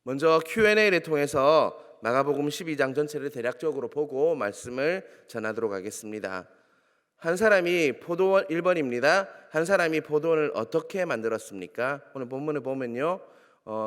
먼저 Q&A를 통해서 마가복음 12장 전체를 대략적으로 보고 말씀을 전하도록 하겠습니다. 한 사람이 포도원 1번입니다. 한 사람이 포도원을 어떻게 만들었습니까? 오늘 본문을 보면요,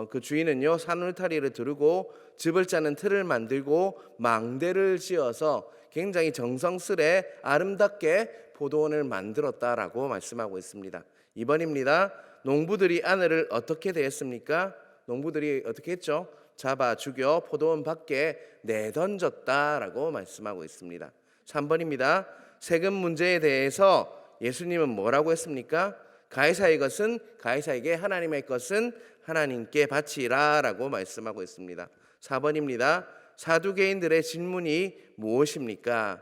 그 주인은요 산울타리를 두르고 즙을 짜는 틀을 만들고 망대를 지어서 굉장히 정성스레 아름답게 포도원을 만들었다라고 말씀하고 있습니다. 2번입니다. 농부들이 아내를 어떻게 대했습니까? 농부들이 어떻게 했죠? 잡아 죽여 포도원 밖에 내던졌다라고 말씀하고 있습니다. 3번입니다. 세금 문제에 대해서 예수님은 뭐라고 했습니까? 가이사의 것은 가이사에게, 하나님의 것은 하나님께 바치라 라고 말씀하고 있습니다. 4번입니다. 사두개인들의 질문이 무엇입니까?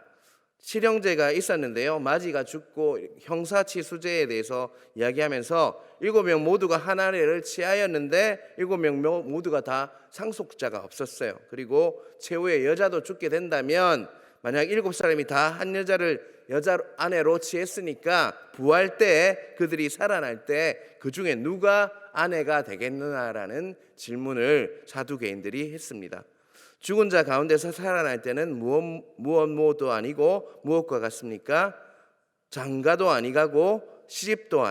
실형제가 있었는데요, 마지가 죽고 형사치수제에 대해서 이야기하면서 7명 모두가 한 아래를 취하였는데 7명 모두가 다 상속자가 없었어요. 그리고 최후에 여자도 죽게 된다면 만약 7사람이 다 한 여자 아내로 취했으니까 부활 때, 그들이 살아날 때 그 중에 누가 아내가 되겠느냐라는 질문을 사두개인들이 했습니다. 죽은 자 가운데서 살아날 때는 무엇도 아니고 무엇과 같습니까? 장가도 아니가고 시집도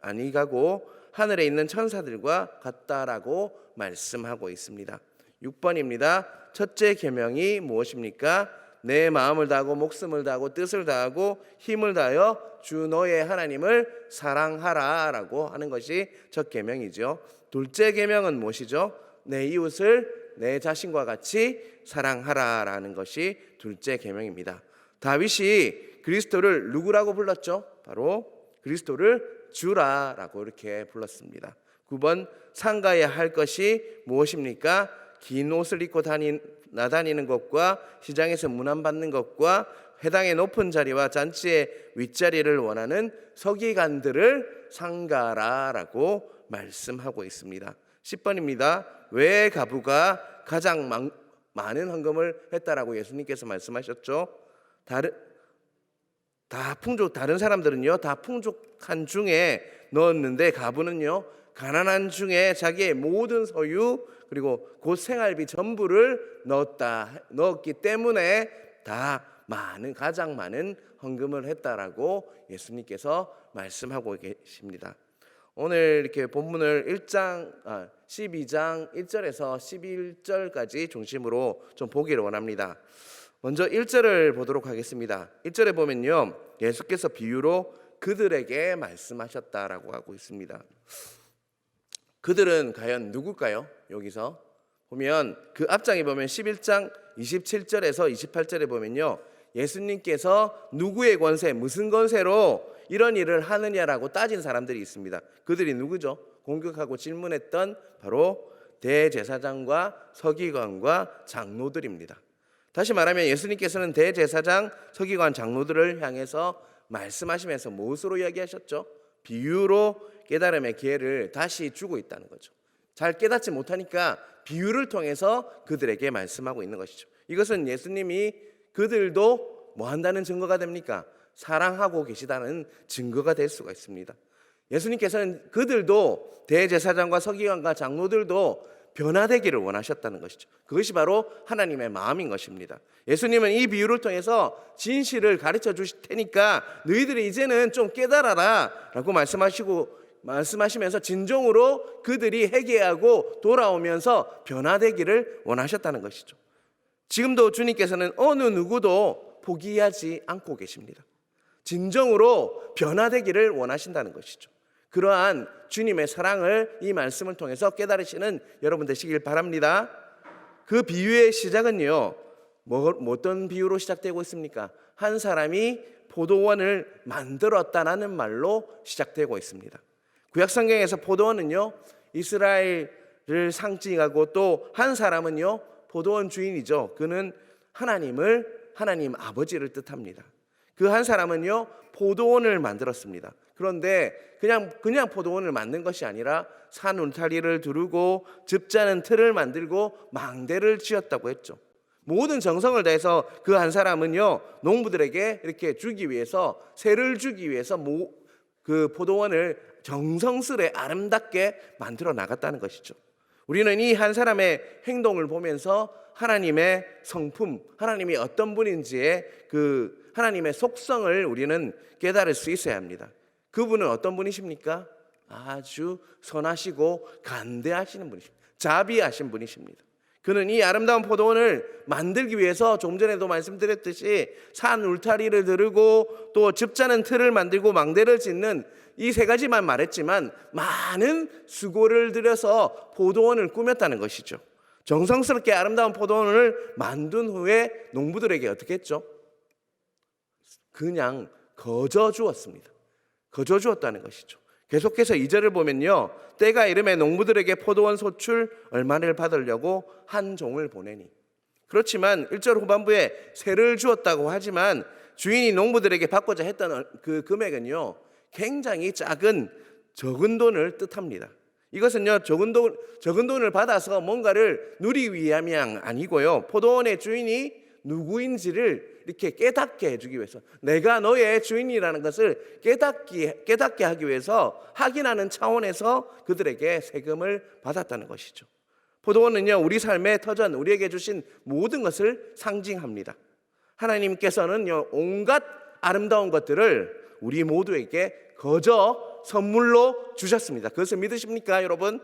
아니가고 하늘에 있는 천사들과 같다라고 말씀하고 있습니다. 6번입니다. 첫째 계명이 무엇입니까? 내 마음을 다하고 목숨을 다하고 뜻을 다하고 힘을 다하여 주 너의 하나님을 사랑하라라고 하는 것이 첫 계명이죠. 둘째 계명은 무엇이죠? 내 이웃을 내 자신과 같이 사랑하라라는 것이 둘째 계명입니다. 다윗이 그리스도를 누구라고 불렀죠? 바로 그리스도를 주라라고 이렇게 불렀습니다. 9번, 상가야 할 것이 무엇입니까? 긴 옷을 입고 나다니는 것과 시장에서 문안받는 것과 회당의 높은 자리와 잔치의 윗자리를 원하는 서기관들을 상가라라고 말씀하고 있습니다. 10번입니다. 왜 가부가 가장 많은 헌금을 했다라고 예수님께서 말씀하셨죠? 다른 사람들은요 다 풍족한 중에 넣었는데 가부는요 가난한 중에 자기의 모든 소유 그리고 곧 생활비 전부를 넣었기 때문에 가장 많은 헌금을 했다라고 예수님께서 말씀하고 계십니다. 오늘 이렇게 본문을 12장 1절에서 11절까지 중심으로 좀 보기를 원합니다. 먼저 1절을 보도록 하겠습니다. 1절에 보면요, 예수께서 비유로 그들에게 말씀하셨다라고 하고 있습니다. 그들은 과연 누굴까요? 여기서 보면 그 앞장에 보면 11장 27절에서 28절에 보면요, 예수님께서 누구의 권세, 무슨 권세로 이런 일을 하느냐라고 따진 사람들이 있습니다. 그들이 누구죠? 공격하고 질문했던 바로 대제사장과 서기관과 장로들입니다. 다시 말하면 예수님께서는 대제사장, 서기관, 장로들을 향해서 말씀하시면서 무엇으로 이야기하셨죠? 비유로 깨달음의 기회를 다시 주고 있다는 거죠. 잘 깨닫지 못하니까 비유를 통해서 그들에게 말씀하고 있는 것이죠. 이것은 예수님이 그들도 뭐 한다는 증거가 됩니까? 사랑하고 계시다는 증거가 될 수가 있습니다. 예수님께서는 그들도 대제사장과 서기관과 장로들도 변화되기를 원하셨다는 것이죠. 그것이 바로 하나님의 마음인 것입니다. 예수님은 이 비유를 통해서 진실을 가르쳐 주실 테니까 너희들이 이제는 좀 깨달아라 라고 말씀하시면서 진정으로 그들이 회개하고 돌아오면서 변화되기를 원하셨다는 것이죠. 지금도 주님께서는 어느 누구도 포기하지 않고 계십니다. 진정으로 변화되기를 원하신다는 것이죠. 그러한 주님의 사랑을 이 말씀을 통해서 깨달으시는 여러분 되시길 바랍니다. 그 비유의 시작은요, 어떤 비유로 시작되고 있습니까? 한 사람이 포도원을 만들었다라는 말로 시작되고 있습니다. 구약성경에서 포도원은요 이스라엘을 상징하고 또 한 사람은요 포도원 주인이죠. 그는 하나님 아버지를 뜻합니다. 그 한 사람은요 포도원을 만들었습니다. 그런데 그냥 포도원을 만든 것이 아니라 산 울타리를 두르고 즙 짜는 틀을 만들고 망대를 지었다고 했죠. 모든 정성을 다해서 그 한 사람은요 농부들에게 이렇게 주기 위해서, 세를 주기 위해서 그 포도원을 정성스레 아름답게 만들어 나갔다는 것이죠. 우리는 이 한 사람의 행동을 보면서 하나님의 성품, 하나님이 어떤 분인지의 그 하나님의 속성을 우리는 깨달을 수 있어야 합니다. 그분은 어떤 분이십니까? 아주 선하시고 간대하시는 분이십니다. 자비하신 분이십니다. 그는 이 아름다운 포도원을 만들기 위해서 조금 전에도 말씀드렸듯이 산 울타리를 두르고 또 즙자는 틀을 만들고 망대를 짓는 이 세 가지만 말했지만 많은 수고를 들여서 포도원을 꾸몄다는 것이죠. 정성스럽게 아름다운 포도원을 만든 후에 농부들에게 어떻게 했죠? 그냥 거저 주었습니다. 거저 주었다는 것이죠. 계속해서 2절을 보면요, 때가 이름에 농부들에게 포도원 소출 얼마를 받으려고 한 종을 보내니. 그렇지만 1절 후반부에 세를 주었다고 하지만 주인이 농부들에게 받고자 했던 그 금액은요, 굉장히 적은 돈을 뜻합니다. 이것은요, 적은 돈을 받아서 뭔가를 누리기 위함이 아니고요, 포도원의 주인이 누구인지를 이렇게 깨닫게 해주기 위해서, 내가 너의 주인이라는 것을 깨닫게 하기 위해서 확인하는 차원에서 그들에게 세금을 받았다는 것이죠. 포도원은요, 우리 삶의 터전, 우리에게 주신 모든 것을 상징합니다. 하나님께서는요, 온갖 아름다운 것들을 우리 모두에게 거저 선물로 주셨습니다. 그것을 믿으십니까, 여러분?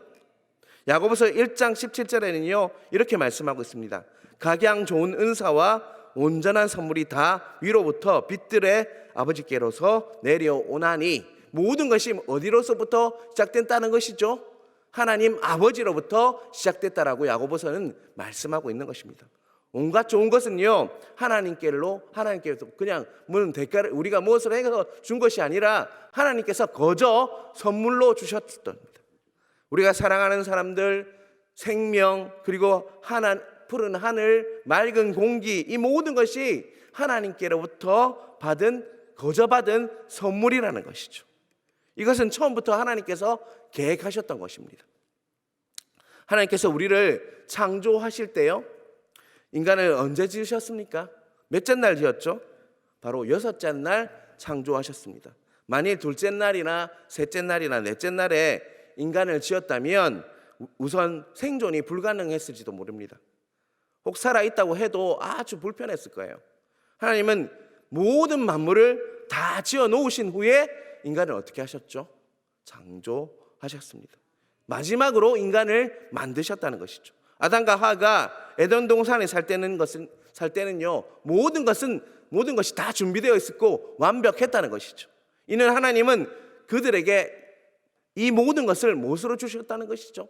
야고보서 1장 17절에는요 이렇게 말씀하고 있습니다. 각양 좋은 은사와 온전한 선물이 다 위로부터 빛들의 아버지께로서 내려오나니. 모든 것이 어디로서부터 시작된다는 것이죠? 하나님 아버지로부터 시작됐다라고 야고보서는 말씀하고 있는 것입니다. 온갖 좋은 것은요, 하나님께서 그냥 무슨 대가를 우리가 무엇을 해서 준 것이 아니라 하나님께서 거저 선물로 주셨습니다. 우리가 사랑하는 사람들, 생명, 그리고 푸른 하늘, 맑은 공기, 이 모든 것이 하나님께로부터 거저 받은 선물이라는 것이죠. 이것은 처음부터 하나님께서 계획하셨던 것입니다. 하나님께서 우리를 창조하실 때요, 인간을 언제 지으셨습니까? 몇째 날 지었죠? 바로 6째 날 창조하셨습니다. 만일 둘째 날이나 셋째 날이나 넷째 날에 인간을 지었다면 우선 생존이 불가능했을지도 모릅니다. 혹 살아있다고 해도 아주 불편했을 거예요. 하나님은 모든 만물을 다 지어 놓으신 후에 인간을 어떻게 하셨죠? 창조하셨습니다. 마지막으로 인간을 만드셨다는 것이죠. 아담과 하와가 에덴 동산에 살 때는요, 모든 것이 다 준비되어 있었고 완벽했다는 것이죠. 이는 하나님은 그들에게 이 모든 것을 무엇으로 주셨다는 것이죠?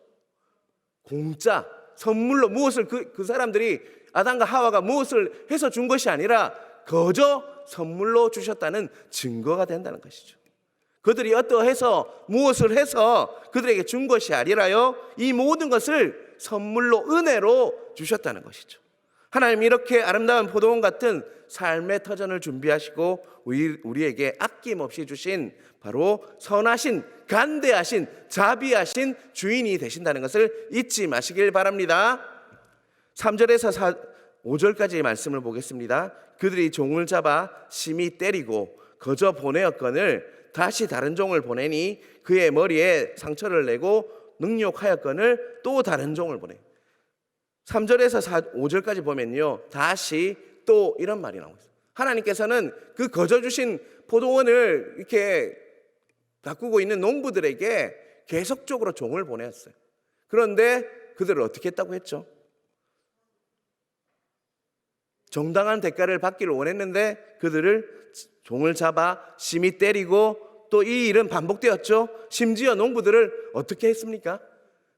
공짜 선물로, 무엇을 그 사람들이, 아담과 하와가 무엇을 해서 준 것이 아니라 거저 선물로 주셨다는 증거가 된다는 것이죠. 그들이 어떠해서 무엇을 해서 그들에게 준 것이 아니라요, 이 모든 것을 선물로, 은혜로 주셨다는 것이죠. 하나님 이렇게 아름다운 포도원 같은 삶의 터전을 준비하시고 우리에게 아낌없이 주신 바로 선하신, 간대하신, 자비하신 주인이 되신다는 것을 잊지 마시길 바랍니다. 3절에서 5절까지의 말씀을 보겠습니다. 그들이 종을 잡아 심히 때리고 거저 보내었거늘 다시 다른 종을 보내니 그의 머리에 상처를 내고 능욕하였거늘 또 다른 종을 보내. 3절에서 5절까지 보면요, 다시 또 이런 말이 나오고 있어요. 하나님께서는 그 거저 주신 포도원을 이렇게 가꾸고 있는 농부들에게 계속적으로 종을 보냈어요. 그런데 그들을 어떻게 했다고 했죠? 정당한 대가를 받기를 원했는데 그들을 종을 잡아 심히 때리고, 또 이 일은 반복되었죠. 심지어 농부들을 어떻게 했습니까?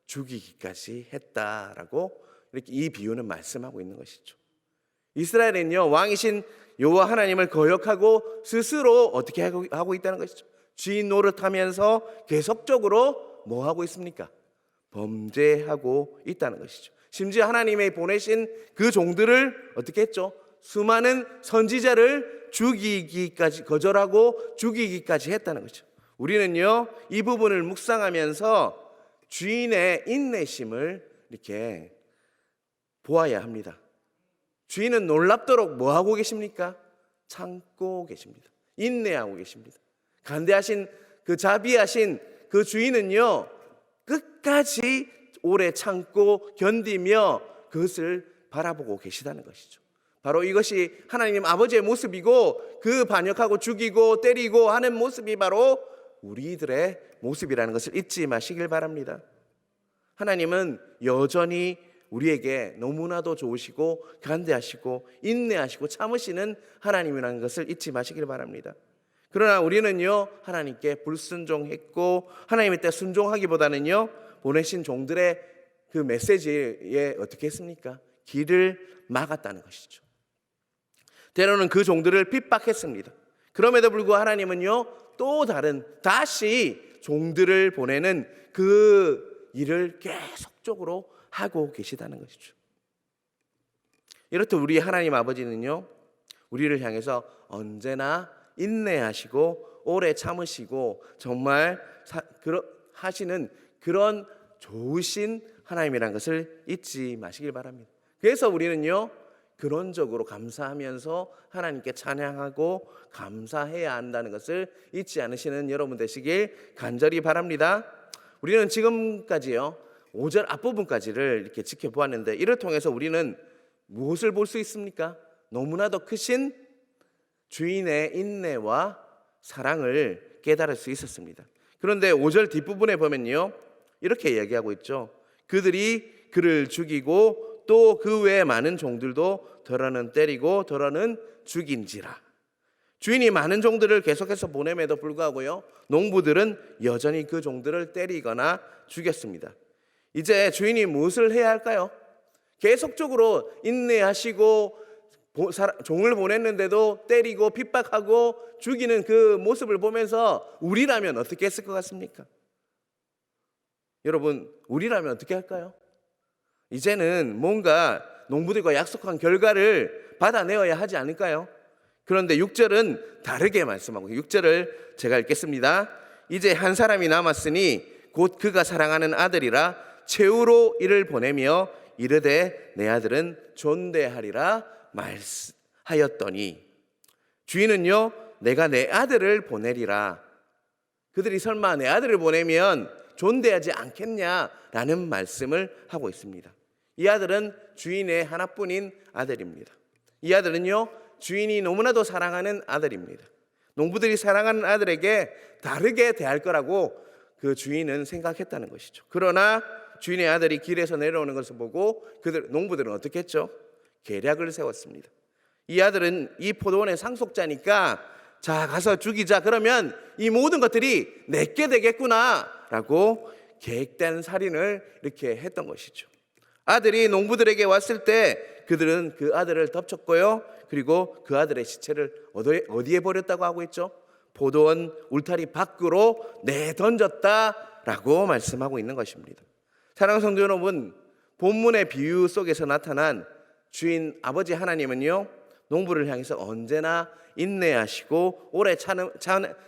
죽이기까지 했다라고 이렇게 이 비유는 말씀하고 있는 것이죠. 이스라엘은요, 왕이신 여호와 하나님을 거역하고 스스로 어떻게 하고 있다는 것이죠. 주인 노릇하면서 계속적으로 뭐 하고 있습니까? 범죄하고 있다는 것이죠. 심지어 하나님의 보내신 그 종들을 어떻게 했죠? 수많은 선지자를 거절하고 죽이기까지 했다는 거죠. 우리는요, 이 부분을 묵상하면서 주인의 인내심을 이렇게 보아야 합니다. 주인은 놀랍도록 뭐 하고 계십니까? 참고 계십니다. 인내하고 계십니다. 간대하신 그 자비하신 그 주인은요, 끝까지 오래 참고 견디며 그것을 바라보고 계시다는 것이죠. 바로 이것이 하나님 아버지의 모습이고, 그 반역하고 죽이고 때리고 하는 모습이 바로 우리들의 모습이라는 것을 잊지 마시길 바랍니다. 하나님은 여전히 우리에게 너무나도 좋으시고 간대하시고 인내하시고 참으시는 하나님이라는 것을 잊지 마시길 바랍니다. 그러나 우리는요, 하나님께 불순종했고 하나님의 뜻 순종하기보다는요, 보내신 종들의 그 메시지에 어떻게 했습니까? 길을 막았다는 것이죠. 때로는 그 종들을 핍박했습니다. 그럼에도 불구하고 하나님은요, 또 다른 다시 종들을 보내는 그 일을 계속적으로 하고 계시다는 것이죠. 이렇듯 우리 하나님 아버지는요, 우리를 향해서 언제나 인내하시고 오래 참으시고 정말 하시는 그런 좋으신 하나님이라는 것을 잊지 마시길 바랍니다. 그래서 우리는요, 근원적으로 감사하면서 하나님께 찬양하고 감사해야 한다는 것을 잊지 않으시는 여러분 되시길 간절히 바랍니다. 우리는 지금까지요, 5절 앞부분까지를 이렇게 지켜보았는데, 이를 통해서 우리는 무엇을 볼 수 있습니까? 너무나도 크신 주인의 인내와 사랑을 깨달을 수 있었습니다. 그런데 5절 뒷부분에 보면요, 이렇게 이야기하고 있죠. 그들이 그를 죽이고 또 그 외에 많은 종들도 더러는 때리고 더러는 죽인지라. 주인이 많은 종들을 계속해서 보냄에도 불구하고요, 농부들은 여전히 그 종들을 때리거나 죽였습니다. 이제 주인이 무엇을 해야 할까요? 계속적으로 인내하시고 종을 보냈는데도 때리고 핍박하고 죽이는 그 모습을 보면서 우리라면 어떻게 했을 것 같습니까? 여러분, 우리라면 어떻게 할까요? 이제는 뭔가 농부들과 약속한 결과를 받아내어야 하지 않을까요? 그런데 6절은 다르게 말씀하고, 6절을 제가 읽겠습니다. 이제 한 사람이 남았으니 곧 그가 사랑하는 아들이라 최후로 이를 보내며 이르되 내 아들은 존대하리라 말하였더니, 주인은요, 내가 내 아들을 보내리라. 그들이 설마 내 아들을 보내면 존대하지 않겠냐라는 말씀을 하고 있습니다. 이 아들은 주인의 하나뿐인 아들입니다. 이 아들은요, 주인이 너무나도 사랑하는 아들입니다. 농부들이 사랑하는 아들에게 다르게 대할 거라고 그 주인은 생각했다는 것이죠. 그러나 주인의 아들이 길에서 내려오는 것을 보고 농부들은 어떻게 했죠? 계략을 세웠습니다. 이 아들은 이 포도원의 상속자니까 자, 가서 죽이자. 그러면 이 모든 것들이 내게 되겠구나 라고 계획된 살인을 이렇게 했던 것이죠. 아들이 농부들에게 왔을 때 그들은 그 아들을 덮쳤고요, 그리고 그 아들의 시체를 어디에 버렸다고 하고 있죠? 포도원 울타리 밖으로 내던졌다라고 말씀하고 있는 것입니다. 사랑하는 성도 여러분, 본문의 비유 속에서 나타난 주인 아버지 하나님은요, 농부를 향해서 언제나 인내하시고 오래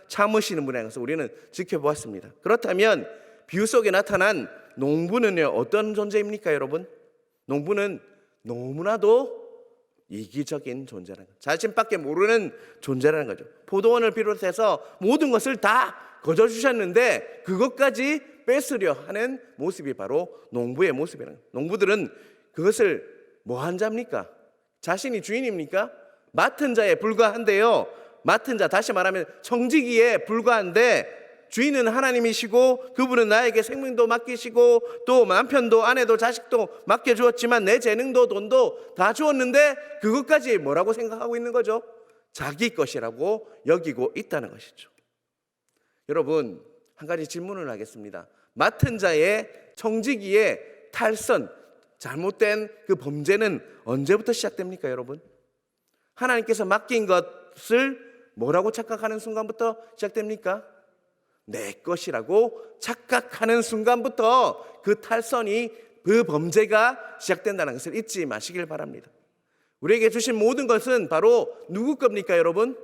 참으시는 분에 대해서 우리는 지켜보았습니다. 그렇다면 비유 속에 나타난 농부는요, 어떤 존재입니까, 여러분? 농부는 너무나도 이기적인 존재라는 거죠. 자신밖에 모르는 존재라는 거죠. 포도원을 비롯해서 모든 것을 다 거저주셨는데 그것까지 뺏으려 하는 모습이 바로 농부의 모습이라는 거예요. 농부들은 그것을 뭐한 자입니까? 자신이 주인입니까? 맡은 자에 불과한데요, 맡은 자, 다시 말하면 청지기에 불과한데, 주인은 하나님이시고 그분은 나에게 생명도 맡기시고 또 남편도 아내도 자식도 맡겨주었지만 내 재능도 돈도 다 주었는데 그것까지 뭐라고 생각하고 있는 거죠? 자기 것이라고 여기고 있다는 것이죠. 여러분, 한 가지 질문을 하겠습니다. 맡은 자의 청지기의 탈선, 잘못된 그 범죄는 언제부터 시작됩니까, 여러분? 하나님께서 맡긴 것을 뭐라고 착각하는 순간부터 시작됩니까? 내 것이라고 착각하는 순간부터 그 탈선이, 그 범죄가 시작된다는 것을 잊지 마시길 바랍니다. 우리에게 주신 모든 것은 바로 누구 겁니까, 여러분?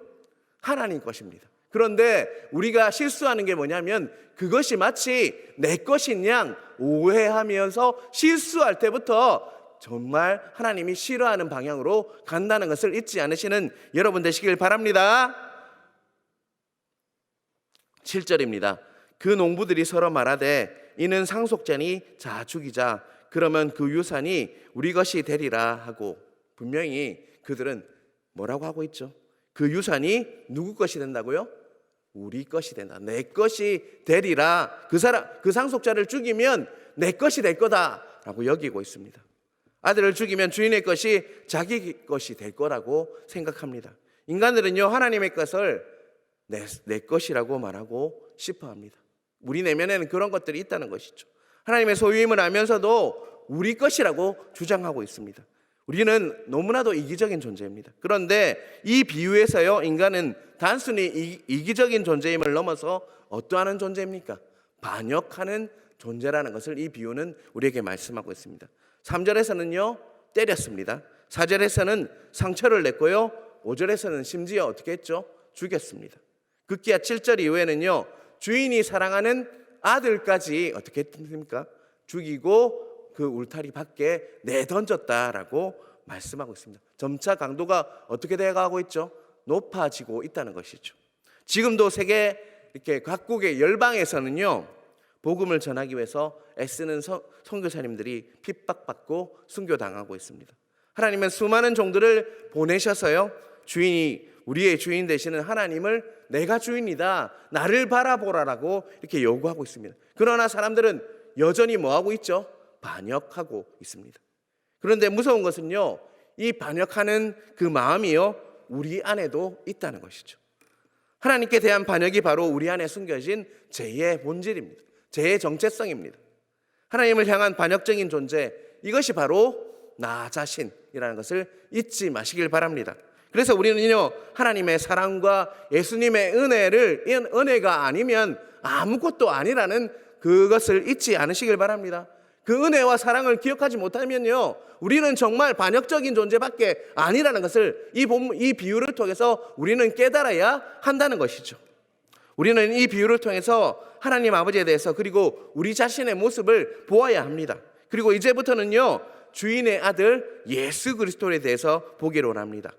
하나님 것입니다. 그런데 우리가 실수하는 게 뭐냐면 그것이 마치 내 것인 양 오해하면서 실수할 때부터 정말 하나님이 싫어하는 방향으로 간다는 것을 잊지 않으시는 여러분 되시길 바랍니다. 7절입니다. 그 농부들이 서로 말하되 이는 상속자니 자 죽이자. 그러면 그 유산이 우리 것이 되리라 하고, 분명히 그들은 뭐라고 하고 있죠? 그 유산이 누구 것이 된다고요? 우리 것이 된다. 내 것이 되리라. 그 상속자를 죽이면 내 것이 될 거다라고 여기고 있습니다. 아들을 죽이면 주인의 것이 자기 것이 될 거라고 생각합니다. 인간들은요, 하나님의 것을 내 것이라고 말하고 싶어 합니다. 우리 내면에는 그런 것들이 있다는 것이죠. 하나님의 소유임을 알면서도 우리 것이라고 주장하고 있습니다. 우리는 너무나도 이기적인 존재입니다. 그런데 이 비유에서요, 인간은 단순히 이기적인 존재임을 넘어서 어떠한 존재입니까? 반역하는 존재라는 것을 이 비유는 우리에게 말씀하고 있습니다. 3절에서는요 때렸습니다. 4절에서는 상처를 냈고요, 5절에서는 심지어 어떻게 했죠? 죽였습니다. 급기야 7절 이후에는요 주인이 사랑하는 아들까지 어떻게 했습니까? 죽이고 그 울타리 밖에 내던졌다라고 말씀하고 있습니다. 점차 강도가 어떻게 되어가고 있죠? 높아지고 있다는 것이죠. 지금도 세계 이렇게 각국의 열방에서는요 복음을 전하기 위해서 애쓰는 선교사님들이 핍박받고 순교당하고 있습니다. 하나님은 수많은 종들을 보내셔서요 주인이 우리의 주인 되시는 하나님을 내가 주인이다, 나를 바라보라라고 이렇게 요구하고 있습니다. 그러나 사람들은 여전히 뭐하고 있죠? 반역하고 있습니다. 그런데 무서운 것은요 이 반역하는 그 마음이요 우리 안에도 있다는 것이죠. 하나님께 대한 반역이 바로 우리 안에 숨겨진 죄의 본질입니다. 죄의 정체성입니다. 하나님을 향한 반역적인 존재, 이것이 바로 나 자신이라는 것을 잊지 마시길 바랍니다. 그래서 우리는요 하나님의 사랑과 예수님의 은혜가 아니면 아무것도 아니라는 그것을 잊지 않으시길 바랍니다. 그 은혜와 사랑을 기억하지 못하면요 우리는 정말 반역적인 존재밖에 아니라는 것을 이 비유를 통해서 우리는 깨달아야 한다는 것이죠. 우리는 이 비유를 통해서 하나님 아버지에 대해서 그리고 우리 자신의 모습을 보아야 합니다. 그리고 이제부터는요 주인의 아들 예수 그리스도에 대해서 보기를 원합니다.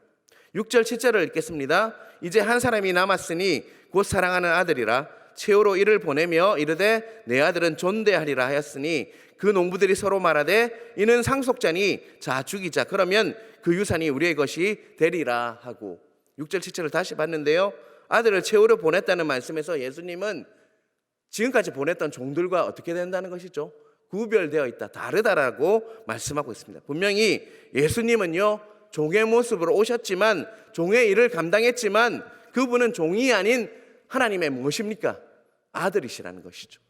6절 7절을 읽겠습니다. 이제 한 사람이 남았으니 곧 사랑하는 아들이라 최후로 이를 보내며 이르되 내 아들은 존대하리라 하였으니 그 농부들이 서로 말하되 이는 상속자니 자 죽이자. 그러면 그 유산이 우리의 것이 되리라 하고. 6절 7절을 다시 봤는데요 아들을 최후로 보냈다는 말씀에서 예수님은 지금까지 보냈던 종들과 어떻게 된다는 것이죠? 구별되어 있다, 다르다라고 말씀하고 있습니다. 분명히 예수님은요 종의 모습으로 오셨지만 종의 일을 감당했지만 그분은 종이 아닌 하나님의 무엇입니까? 아들이시라는 것이죠.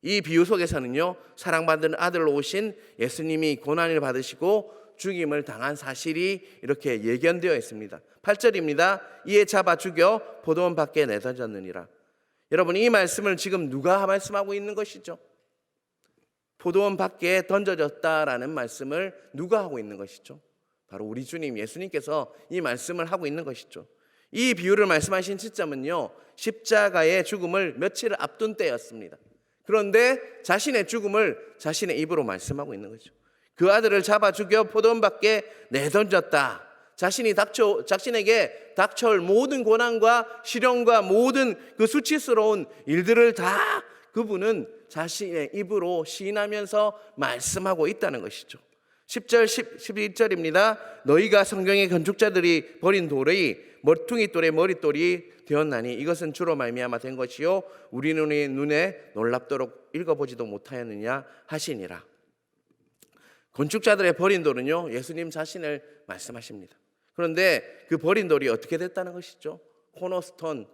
이 비유 속에서는요 사랑받는 아들로 오신 예수님이 고난을 받으시고 죽임을 당한 사실이 이렇게 예견되어 있습니다. 8절입니다. 이에 잡아 죽여 포도원 밖에 내던졌느니라. 여러분 이 말씀을 지금 누가 말씀하고 있는 것이죠? 포도원 밖에 던져졌다라는 말씀을 누가 하고 있는 것이죠? 바로 우리 주님 예수님께서 이 말씀을 하고 있는 것이죠. 이 비유를 말씀하신 시점은요 십자가의 죽음을 며칠을 앞둔 때였습니다. 그런데 자신의 죽음을 자신의 입으로 말씀하고 있는 거죠. 그 아들을 잡아 죽여 포도원 밖에 내던졌다. 자신에게 닥쳐올 모든 고난과 시련과 모든 그 수치스러운 일들을 다 그분은 자신의 입으로 시인하면서 말씀하고 있다는 것이죠. 10절 11절입니다. 너희가 성경의 건축자들이 버린 돌이 머퉁이 돌의 머릿돌이 되었나니 이것은 주로 말미암아 된 것이요 우리 눈에 놀랍도록 읽어보지도 못하였느냐 하시니라. 건축자들의 버린 돌은요 예수님 자신을 말씀하십니다. 그런데 그 버린 돌이 어떻게 됐다는 것이죠? 코너스톤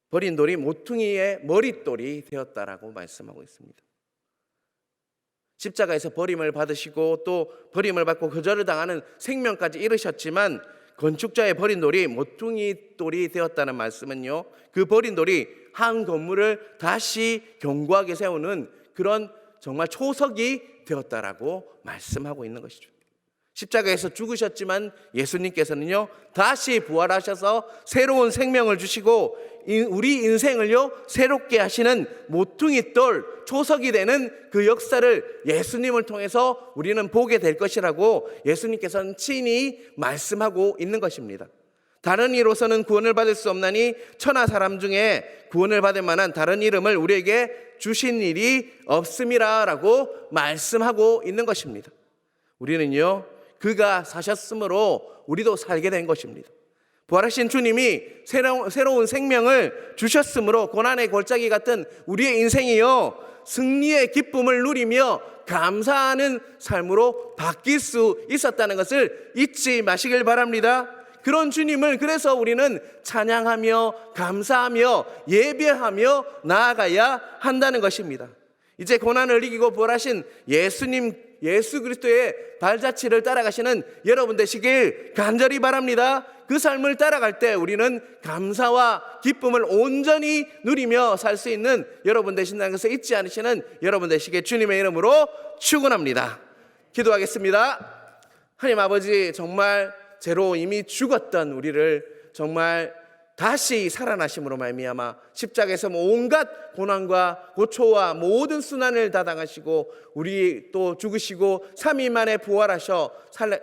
버린 돌이 모퉁이의 머릿돌이 되었다라고 말씀하고 있습니다. 십자가에서 버림을 받으시고 또 버림을 받고 거절을 당하는 생명까지 이르셨지만 건축자의 버린 돌이 모퉁이 돌이 되었다는 말씀은요 그 버린 돌이 한 건물을 다시 견고하게 세우는 그런 정말 초석이 되었다라고 말씀하고 있는 것이죠. 십자가에서 죽으셨지만 예수님께서는요 다시 부활하셔서 새로운 생명을 주시고 우리 인생을요 새롭게 하시는 모퉁이 돌 초석이 되는 그 역사를 예수님을 통해서 우리는 보게 될 것이라고 예수님께서는 친히 말씀하고 있는 것입니다. 다른 이로서는 구원을 받을 수 없나니 천하 사람 중에 구원을 받을 만한 다른 이름을 우리에게 주신 일이 없음이라 라고 말씀하고 있는 것입니다. 우리는요, 그가 사셨으므로 우리도 살게 된 것입니다. 부활하신 주님이 새로운 생명을 주셨으므로 고난의 골짜기 같은 우리의 인생이요, 승리의 기쁨을 누리며 감사하는 삶으로 바뀔 수 있었다는 것을 잊지 마시길 바랍니다. 그런 주님을 그래서 우리는 찬양하며 감사하며 예배하며 나아가야 한다는 것입니다. 이제 고난을 이기고 부활하신 예수 그리스도의 발자취를 따라가시는 여러분 되시길 간절히 바랍니다. 그 삶을 따라갈 때 우리는 감사와 기쁨을 온전히 누리며 살 수 있는 여러분 되신다는 것을 잊지 않으시는 여러분 되시길 주님의 이름으로 축원합니다. 기도하겠습니다. 하나님 아버지, 정말 죄로 이미 죽었던 우리를 정말 다시 살아나심으로 말미암아 십자가에서 온갖 고난과 고초와 모든 순환을 다 당하시고 우리 또 죽으시고 3일 만에 부활하셔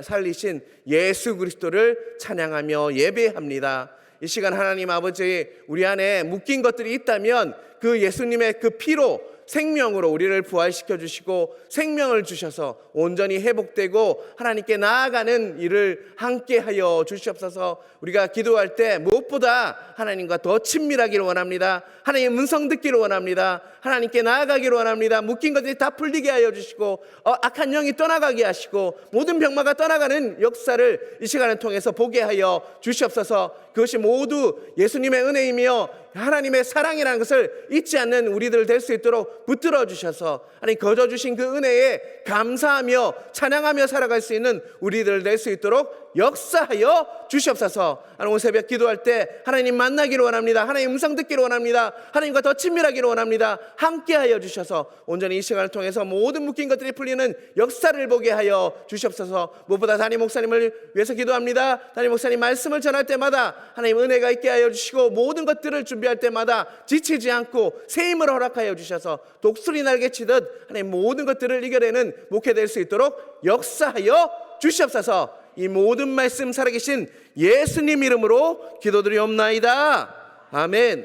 살리신 예수 그리스도를 찬양하며 예배합니다. 이 시간 하나님 아버지, 우리 안에 묶인 것들이 있다면 그 예수님의 그 피로 생명으로 우리를 부활시켜 주시고 생명을 주셔서 온전히 회복되고 하나님께 나아가는 일을 함께 하여 주시옵소서. 우리가 기도할 때 무엇보다 하나님과 더 친밀하기를 원합니다. 하나님의 음성 듣기를 원합니다. 하나님께 나아가기를 원합니다. 묶인 것들이 다 풀리게 하여 주시고 악한 영이 떠나가게 하시고 모든 병마가 떠나가는 역사를 이 시간을 통해서 보게 하여 주시옵소서. 그것이 모두 예수님의 은혜이며 하나님의 사랑이라는 것을 잊지 않는 우리들 될 수 있도록 붙들어 주셔서 하나님 거저 주신 그 은혜에 감사하며 찬양하며 살아갈 수 있는 우리들 될 수 있도록 역사하여 주시옵소서. 오늘 새벽 기도할 때 하나님 만나기를 원합니다. 하나님 음성 듣기를 원합니다. 하나님과 더 친밀하기를 원합니다. 함께하여 주셔서 온전히 이 시간을 통해서 모든 묶인 것들이 풀리는 역사를 보게 하여 주시옵소서. 무엇보다 담임 목사님을 위해서 기도합니다. 담임 목사님 말씀을 전할 때마다 하나님 은혜가 있게 하여 주시고 모든 것들을 준비할 때마다 지치지 않고 새 힘을 허락하여 주셔서 독수리 날개치듯 하나님 모든 것들을 이겨내는 목회 될 수 있도록 역사하여 주시옵소서. 이 모든 말씀 살아계신 예수님 이름으로 기도드리옵나이다. 아멘.